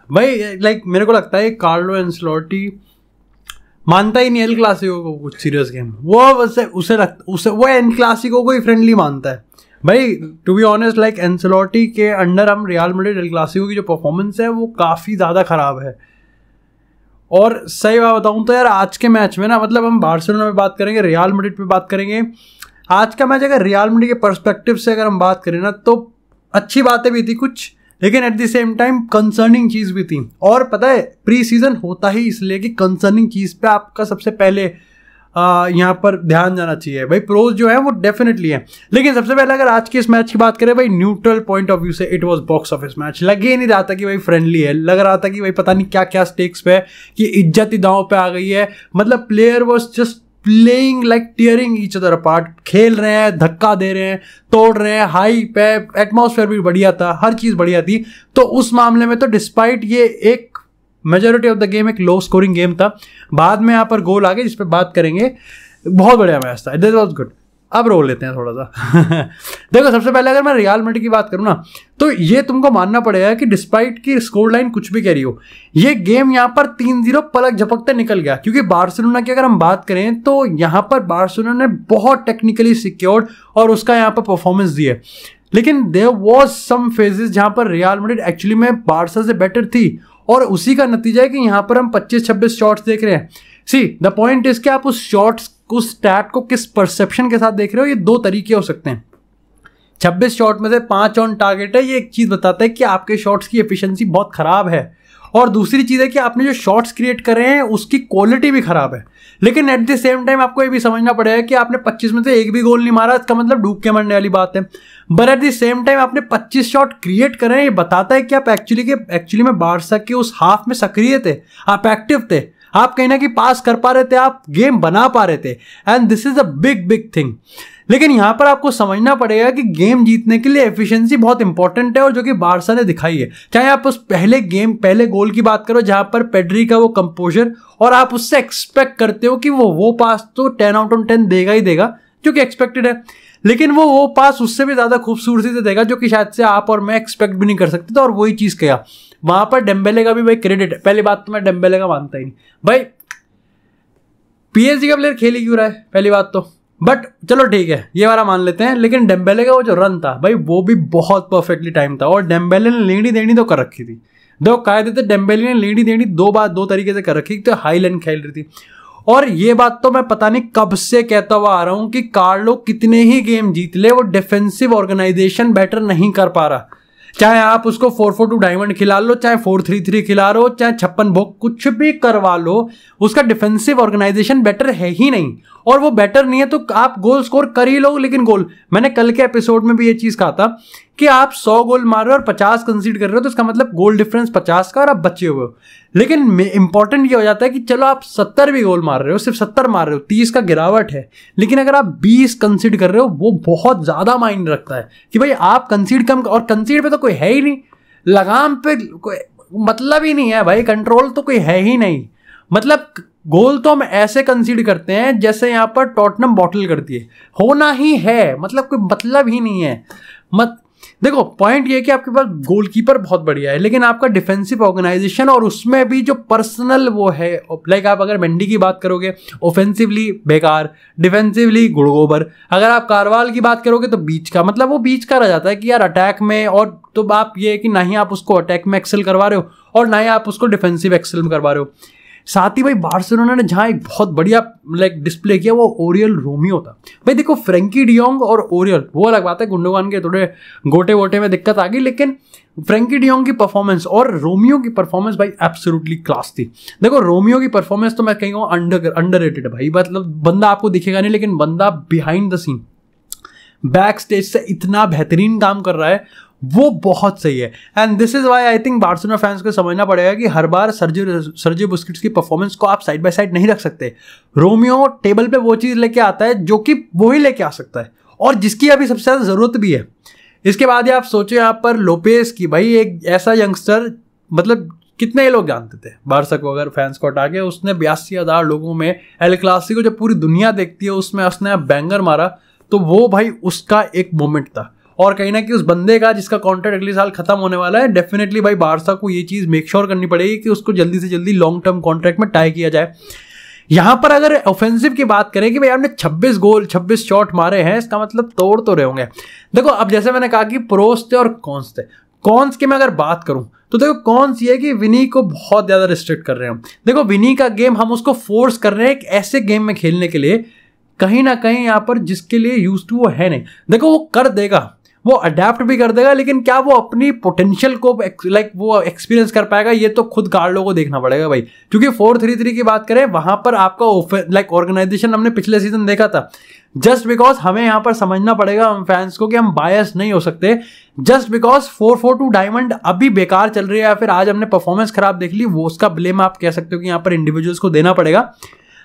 भाई लाइक मेरे को लगता है कार्लो एंसेलोटी मानता ही नहीं एल क्लासिको को कुछ सीरियस गेम, वो उसे वो एल क्लासिको को ही फ्रेंडली मानता है भाई। To be honest like Ancelotti के अंडर हम रियल मैड्रिड एल क्लासिको की जो परफॉर्मेंस है वो काफ़ी ज़्यादा ख़राब है। और सही बात बताऊँ तो यार आज के मैच में ना, मतलब हम बार्सिलोना में बात करेंगे, रियल मैड्रिड पे बात करेंगे, आज का मैच अगर रियल मैड्रिड के पर्सपेक्टिव से अगर हम बात करें ना तो अच्छी बातें भी थी कुछ, लेकिन at the same time concerning चीज़ भी थी। और पता है प्री सीजन होता ही इसलिए कि कंसर्निंग चीज़ पे आपका सबसे पहले यहाँ पर ध्यान जाना चाहिए। भाई प्रोज जो है वो डेफिनेटली है, लेकिन सबसे पहले अगर आज के इस मैच की बात करें भाई न्यूट्रल पॉइंट ऑफ व्यू से, it was box office match. लग ही नहीं रहा था कि भाई फ्रेंडली है, लग रहा था कि भाई पता नहीं क्या क्या स्टेक्स पे है, कि इज्जत ही दांव पे आ गई है। मतलब player was just playing like tearing each other apart, खेल रहे हैं, धक्का दे रहे हैं, तोड़ रहे हैं, हाई पे एटमॉस्फेयर भी बढ़िया था, हर चीज़ बढ़िया थी। तो उस मामले में तो डिस्पाइट ये एक मेजॉरिटी ऑफ द गेम एक लो स्कोरिंग गेम था। बाद में यहाँ पर गोल आ गए जिस पे बात करेंगे, बहुत बढ़िया मैच था, दिस वाज गुड। अब रोल लेते हैं थोड़ा सा देखो सबसे पहले अगर मैं रियल मैड्रिड की बात करूँ ना, तो ये तुमको मानना पड़ेगा कि डिस्पाइट की स्कोर लाइन कुछ भी कह रही हो, ये गेम यहाँ पर 3-0 पलक झपकते निकल गया। क्योंकि बार्सिलोना की अगर हम बात करें तो यहाँ पर बार्सिलोना ने बहुत टेक्निकली सिक्योर्ड और उसका यहाँ पर परफॉर्मेंस दी है, लेकिन देयर वाज सम फेजेस जहाँ पर रियल मैड्रिड एक्चुअली में बार्सा से बेटर थी, और उसी का नतीजा है कि यहाँ पर हम 25-26 शॉट्स देख रहे हैं। सी द पॉइंट इज कि आप उस शॉट्स उस स्टैट को किस परसेप्शन के साथ देख रहे हो, ये दो तरीके हो सकते हैं। 26 शॉट में से 5 ऑन टारगेट है, ये एक चीज़ बताता है कि आपके शॉट्स की एफिशिएंसी बहुत ख़राब है, और दूसरी चीज़ है कि आपने जो शॉट्स क्रिएट कर रहे हैं उसकी क्वालिटी भी ख़राब है। लेकिन एट द सेम टाइम आपको ये भी समझना पड़ेगा कि आपने 25 में से एक भी गोल नहीं मारा, इसका मतलब डूब के मरने वाली बात है। But at the same time आपने 25 शॉट क्रिएट करे हैं, ये बताता है कि आप एक्चुअली में बार्सा के उस हाफ में सक्रिय थे, आप एक्टिव थे, आप कहीं ना कहीं पास कर पा रहे थे, आप गेम बना पा रहे थे, and this is a big big thing. लेकिन यहां पर आपको समझना पड़ेगा कि गेम जीतने के लिए एफिशिएंसी बहुत इंपॉर्टेंट है, और जो कि बार्सा ने दिखाई है। चाहे आप उस पहले गोल की बात करो जहां पर पेड्री का वो कंपोजर, और आप उससे एक्सपेक्ट करते हो कि वो पास तो 10 आउट ऑफ 10 देगा ही देगा, जो कि एक्सपेक्टेड है, लेकिन वो पास उससे भी ज़्यादा खूबसूरती से देगा जो कि शायद से आप और मैं एक्सपेक्ट भी नहीं कर सकते थे, और वही चीज़ किया। वहां पर डेम्बेले का भी भाई क्रेडिट है। पहली बात तो मैं डेम्बेले का मानता ही नहीं भाई, पीएसजी का प्लेयर खेल ही क्यों रहा है पहली बात तो, बट चलो ठीक है ये वाला मान लेते हैं। लेकिन डेम्बेले का वो जो रन था भाई वो भी बहुत परफेक्टली टाइम था, और डेम्बेले ने लेनी देनी तो कर रखी थी। दो कायदे थे, डेम्बेले ने लेनी देनी दो तरीके से कर रखी, तो हाई लाइन खेल रही थी। और ये बात तो मैं पता नहीं कब से कहता हुआ आ रहा हूं कि कार्लो कितने ही गेम जीत ले, वो डिफेंसिव ऑर्गेनाइजेशन बेटर नहीं कर पा रहा। चाहे आप उसको 4-4-2 डायमंड खिला लो, चाहे 4-3-3 खिला लो, चाहे 56 भोग कुछ भी करवा लो, उसका डिफेंसिव ऑर्गेनाइजेशन बेटर है ही नहीं। और वो बेटर नहीं है तो आप गोल स्कोर कर ही लो, लेकिन गोल, मैंने कल के एपिसोड में भी ये चीज़ कहा था कि आप 100 गोल मार रहे हो और 50 कंसीड कर रहे हो, तो इसका मतलब गोल डिफरेंस 50 का और आप बचे हुए हो। लेकिन इंपॉर्टेंट ये हो जाता है कि चलो आप 70 भी गोल मार रहे हो, सिर्फ 70 मार रहे हो, 30 का गिरावट है, लेकिन अगर आप 20 कंसीड कर रहे हो, वो बहुत ज़्यादा मायने रखता है कि भाई आप कंसीड कम, और कंसीड पे तो कोई है ही नहीं, लगाम पे कोई मतलब ही नहीं है भाई, कंट्रोल तो कोई है ही नहीं। मतलब गोल तो हम ऐसे कंसीड करते हैं जैसे यहाँ पर टॉटनम बॉटल करती है, होना ही है, मतलब कोई मतलब ही नहीं है। देखो पॉइंट ये कि आपके पास गोलकीपर बहुत बढ़िया है, लेकिन आपका डिफेंसिव ऑर्गेनाइजेशन और उसमें भी जो पर्सनल वो है, लाइक आप अगर मेंडी की बात करोगे ऑफेंसिवली बेकार, डिफेंसिवली गुड़गोबर। अगर आप कारवाल की बात करोगे तो बीच का, मतलब वो बीच का रह जाता है कि यार अटैक में, और तो आप ये है कि ना ही आप उसको अटैक में एक्सेल करवा रहे हो और ना ही आप उसको डिफेंसिव एक्सेल में करवा रहे हो। साथ ही भाई बार्सिलोना ने जहाँ एक बहुत बढ़िया लाइक डिस्प्ले किया वो ओरियल रोमियो था। भाई देखो फ्रेंकी डियोंग और ओरियल वो अलग बात है, गुंडोगान के थोड़े गोटे वोटे में दिक्कत आ गई, लेकिन फ्रेंकी डियोंग की परफॉर्मेंस और रोमियो की परफॉर्मेंस भाई एब्सोल्युटली क्लास थी। देखो रोमियो की परफॉर्मेंस तो मैं कहूँगा अंडररेटेड है भाई, मतलब बंदा आपको दिखेगा नहीं, लेकिन बंदा behind the scene back stage से इतना बेहतरीन काम कर रहा है, वो बहुत सही है। And this is why I think Barcelona fans को समझना पड़ेगा कि हर बार सर्जियो बुस्केट्स की परफॉर्मेंस को आप साइड बाय साइड नहीं रख सकते। रोमियो टेबल पे वो चीज़ लेके आता है जो कि वो ही लेके आ सकता है, और जिसकी अभी सबसे ज़्यादा ज़रूरत भी है। इसके बाद आप सोचो यहाँ पर लोपेस की, भाई एक ऐसा यंगस्टर, मतलब कितने लोग जानते थे बार्सा को, अगर फैंस को हटा के उसने 82,000 लोगों में एल क्लासिको जो पूरी दुनिया देखती है उसमें उसने बैंगर मारा, तो वो भाई उसका एक मोमेंट था। और कहीं ना कहीं उस बंदे का जिसका कॉन्ट्रैक्ट अगले साल खत्म होने वाला है, डेफिनेटली भाई बारसा को ये चीज़ मेक श्योर करनी पड़ेगी कि उसको जल्दी से जल्दी लॉन्ग टर्म कॉन्ट्रैक्ट में टाई किया जाए। यहां पर अगर ऑफेंसिव की बात करें कि भाई आपने 26 गोल 26 शॉट मारे हैं, इसका मतलब तोड़ तो रहे होंगे। देखो अब जैसे मैंने कहा कि प्रोस थे और कॉन्स थे, कॉन्स की मैं अगर बात करूं तो देखो कॉन्स ये है कि विनी को बहुत ज्यादा रिस्ट्रिक्ट कर रहे हैं। देखो विनी का गेम हम उसको फोर्स कर रहे हैं एक ऐसे गेम में खेलने के लिए कहीं ना कहीं यहाँ पर जिसके लिए यूज टू वो है नहीं। देखो वो कर देगा, वो अडेप्ट भी कर देगा, लेकिन क्या वो अपनी पोटेंशियल को लाइक वो एक्सपीरियंस कर पाएगा, ये तो खुद कार्लो को देखना पड़ेगा भाई। क्योंकि 4-3-3 की बात करें वहां पर आपका लाइक ऑर्गेनाइजेशन हमने पिछले सीजन देखा था। जस्ट बिकॉज हमें यहाँ पर समझना पड़ेगा हम फैंस को कि हम बायस नहीं हो सकते। जस्ट बिकॉज 4-4-2 डायमंड अभी बेकार चल रही है या फिर आज हमने परफॉर्मेंस खराब देख ली, वो उसका ब्लेम आप कह सकते हो कि यहाँ पर इंडिविजुअल्स को देना पड़ेगा।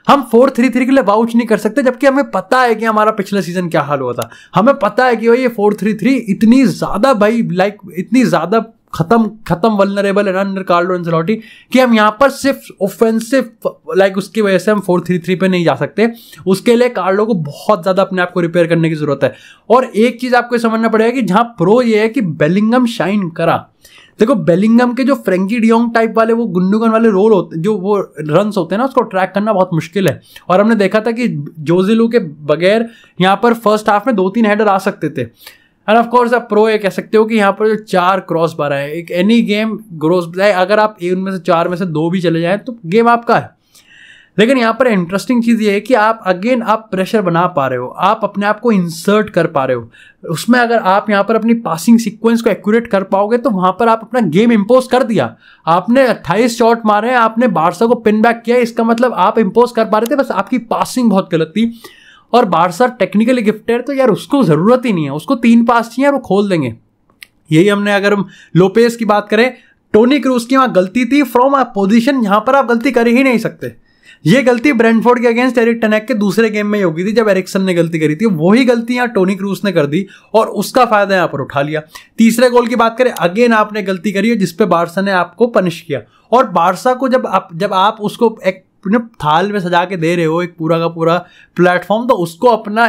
हम 4-3-3 के लिए वाउच नहीं कर सकते, जबकि हमें पता है कि हमारा पिछले सीजन क्या हाल हुआ था। हमें पता है कि भाई ये 4-3-3 इतनी ज्यादा भाई लाइक इतनी ज्यादा खत्म वल्नरेबल है अंडर कार्लो एंसेलोटी कि हम यहाँ पर सिर्फ ऑफेंसिव लाइक उसकी वजह से हम 4-3-3 पे नहीं जा सकते। उसके लिए कार्लो को बहुत ज्यादा अपने आप को रिपेयर करने की जरूरत है। और एक चीज आपको समझना पड़ेगा कि जहां प्रो ये है कि बेलिंगम शाइन करा। देखो बेलिंगम के जो फ्रेंकी डियोंग टाइप वाले वो गुंडोगन वाले रोल होते, जो वो रन्स होते हैं ना, उसको ट्रैक करना बहुत मुश्किल है। और हमने देखा था कि जोजिलू के बगैर यहाँ पर फर्स्ट हाफ में 2-3 हेडर आ सकते थे। एंड ऑफ कोर्स आप प्रो ये कह सकते हो कि यहाँ पर जो 4 क्रॉस बार है, एक एनी गेम क्रॉस अगर आप उनमें से 4 में से 2 भी चले जाएं तो गेम आपका है। लेकिन यहाँ पर इंटरेस्टिंग चीज़ ये है कि आप प्रेशर बना पा रहे हो, आप अपने आप को इंसर्ट कर पा रहे हो उसमें। अगर आप यहाँ पर अपनी पासिंग सीक्वेंस को एक्यूरेट कर पाओगे तो वहाँ पर आप अपना गेम इम्पोज कर दिया। आपने 28 शॉट मारे, आपने बारसा को पिन बैक किया, इसका मतलब आप इम्पोज कर पा रहे थे, बस आपकी पासिंग बहुत गलत थी। और बारसा टेक्निकली गिफ्टेड तो यार उसको ज़रूरत ही नहीं है, उसको 3 पास चाहिए और वो खोल देंगे। यही हमने अगर हम लोपेस की बात करें, टोनी क्रूज की वहाँ गलती थी फ्रॉम अ पोजीशन जहाँ पर आप गलती कर ही नहीं सकते। ये गलती ब्रेंटफोर्ड के अगेंस्ट एरिक टेन हैग के दूसरे गेम में ही होगी थी जब एरिक्सन ने गलती करी थी। वही गलती यहाँ टोनी क्रूज ने कर दी और उसका फायदा यहाँ पर उठा लिया। तीसरे गोल की बात करें, अगेन आपने गलती करी है जिसपे बारसा ने आपको पनिश किया। और बारसा को जब आप उसको एक थाल में सजा के दे रहे हो एक पूरा का पूरा प्लेटफॉर्म, तो उसको अपना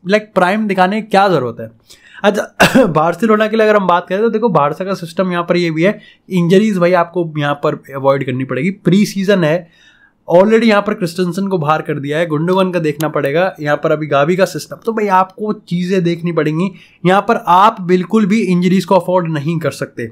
लाइक प्राइम दिखाने की क्या जरूरत है। अच्छा बार्सिलोना के लिए अगर हम बात करें तो देखो बारसा का सिस्टम यहाँ पर ये भी है, इंजरीज भाई आपको यहाँ पर अवॉइड करनी पड़ेगी। प्री सीजन है, ऑलरेडी यहाँ पर क्रिस्टेंसन को बाहर कर दिया है, गुंडोगन का देखना पड़ेगा, यहाँ पर अभी गावी का सिस्टम, तो भाई आपको चीज़ें देखनी पड़ेंगी। यहाँ पर आप बिल्कुल भी इंजरीज को अफोर्ड नहीं कर सकते।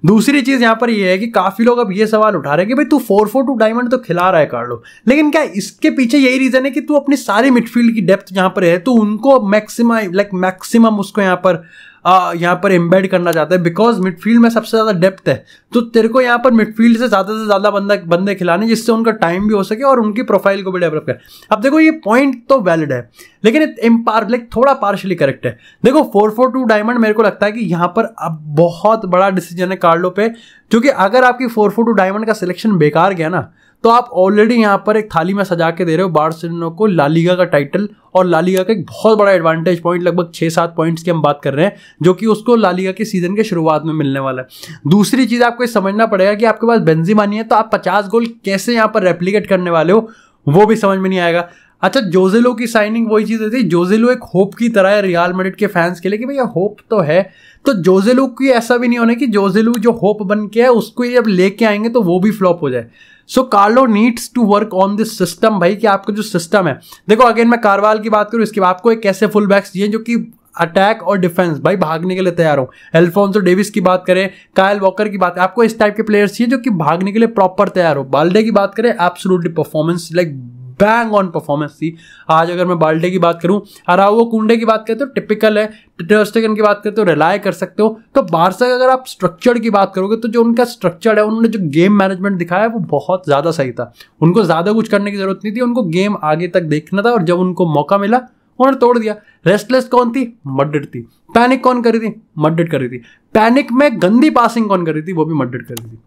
दूसरी चीज़ यहाँ पर ये है कि काफ़ी लोग अब ये सवाल उठा रहे हैं कि भाई तू 4-4-2 डायमंड तो खिला रहा है कार्लो, लेकिन क्या इसके पीछे यही रीज़न है कि तू अपनी सारी मिडफील्ड की डेप्थ जहाँ पर है तो उनको मैक्सिमम उसको यहाँ पर एम्बेड करना चाहता है, बिकॉज मिडफील्ड में सबसे ज़्यादा डेप्थ है। तो तेरे को यहाँ पर मिडफील्ड से ज़्यादा बंदे खिलाने जिससे उनका टाइम भी हो सके और उनकी प्रोफाइल को भी डेवलप करे। अब देखो ये पॉइंट तो वैलिड है, लेकिन थोड़ा पार्शली करेक्ट है। देखो 4-4-2 डायमंड मेरे को लगता है कि यहाँ पर अब बहुत बड़ा डिसीजन है कार्लो पे, क्योंकि अगर आपकी 4-4-2 डायमंड का सिलेक्शन बेकार गया ना तो आप ऑलरेडी यहाँ पर एक थाली में सजा के दे रहे हो बार्सिलोना को लालीगा का टाइटल। और लालीगा का एक बहुत बड़ा एडवांटेज पॉइंट, लगभग 6-7 पॉइंट्स की हम बात कर रहे हैं, जो कि उसको लालीगा के सीजन के शुरुआत में मिलने वाला है। दूसरी चीज़ आपको समझना पड़ेगा कि आपके पास बेंजेमा नहीं है, तो आप 50 गोल कैसे यहाँ पर रेप्लिकेट करने वाले हो वो भी समझ में नहीं आएगा। अच्छा जोजिलो की साइनिंग वही चीज़ थी, जोजिलो एक होप की तरह है रियल मैड्रिड के फैंस के लिए कि भैया होप तो है, तो जोजिलो की ऐसा भी नहीं होना कि जोजिलो जो होप बन के है उसको जब लेके आएंगे तो वो भी फ्लॉप हो जाए। So Carlo needs to work on this system भाई, कि आपका जो सिस्टम है, देखो अगेन मैं कारवाल की बात करूँ, इसके बाद आपको एक ऐसे फुल बैक्स चाहिए जो कि अटैक और डिफेंस भाई भागने के लिए तैयार हो। एल्फोंसो डेविस की बात करें, कायल वॉकर की बात, आपको इस टाइप के प्लेयर्स चाहिए जो कि भागने के लिए प्रॉपर तैयार हो। बाल्डे की बात करें, absolutely performance like bang on performance थी आज। अगर मैं बाल्डे की बात करूं, अराउवो कुंडे की बात करते हो टिपिकल है, टर स्टेगन की बात करते हो रिलाय कर सकते हो। तो बारसा का अगर आप स्ट्रक्चर की बात करोगे तो जो उनका स्ट्रक्चर है, उन्होंने जो गेम मैनेजमेंट दिखाया है वो बहुत ज़्यादा सही था। उनको ज़्यादा कुछ करने की जरूरत नहीं थी, उनको गेम आगे तक देखना था और जब उनको मौका मिला उन्होंने तोड़ दिया। रेस्टलेस कौन थी? मैड्रिड थी। पैनिक कौन करी थी? मैड्रिड करी थी। पैनिक में गंदी पासिंग कौन करी थी? वो भी मैड्रिड करी थी।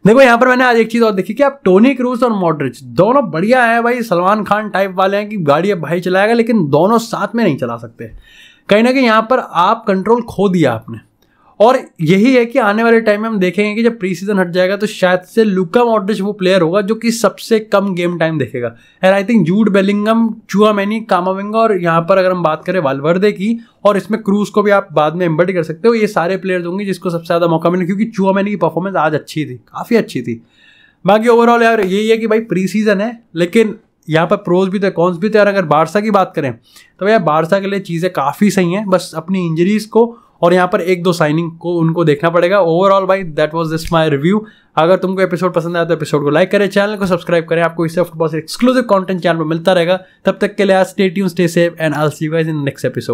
देखो यहाँ पर मैंने आज एक चीज और देखी कि आप टोनी क्रूज और मॉड्रिच दोनों बढ़िया है भाई, सलमान खान टाइप वाले हैं कि गाड़ी अब भाई चलाएगा, लेकिन दोनों साथ में नहीं चला सकते। कहीं ना कहीं यहाँ पर आप कंट्रोल खो दिया आपने। और यही है कि आने वाले टाइम में हम देखेंगे कि जब प्री सीजन हट जाएगा तो शायद से लुका मॉड्रिच वो प्लेयर होगा जो कि सबसे कम गेम टाइम देखेगा। And I think Jude Bellingham, Tchouameni, कामाविंगा और यहाँ पर अगर हम बात करें वाल्वर्दे की, और इसमें क्रूज को भी आप बाद में एम्बर्ट कर सकते हो, ये सारे प्लेयर्स होंगे जिसको सबसे ज़्यादा मौका मिले, क्योंकि चुआमेनी की परफॉर्मेंस आज अच्छी थी, काफ़ी अच्छी थी। बाकी ओवरऑल यार यही है कि भाई प्री सीजन है, लेकिन यहाँ पर प्रोज भी थे कॉन्स भी थे। और अगर बारसा की बात करें तो यार बारसा के लिए चीज़ें काफ़ी सही हैं, बस अपनी इंजरीज को और यहाँ पर 1-2 साइनिंग को उनको देखना पड़ेगा। ओवरऑल भाई that was this my review. अगर तुमको एपिसोड पसंद आया तो एपिसोड को लाइक करें, चैनल को सब्सक्राइब करें, आपको इससे फुटबॉल से एक्सक्लूसिव कंटेंट चैनल पर मिलता रहेगा। तब तक के लिए stay tuned, stay safe and I will see you guys in next episode.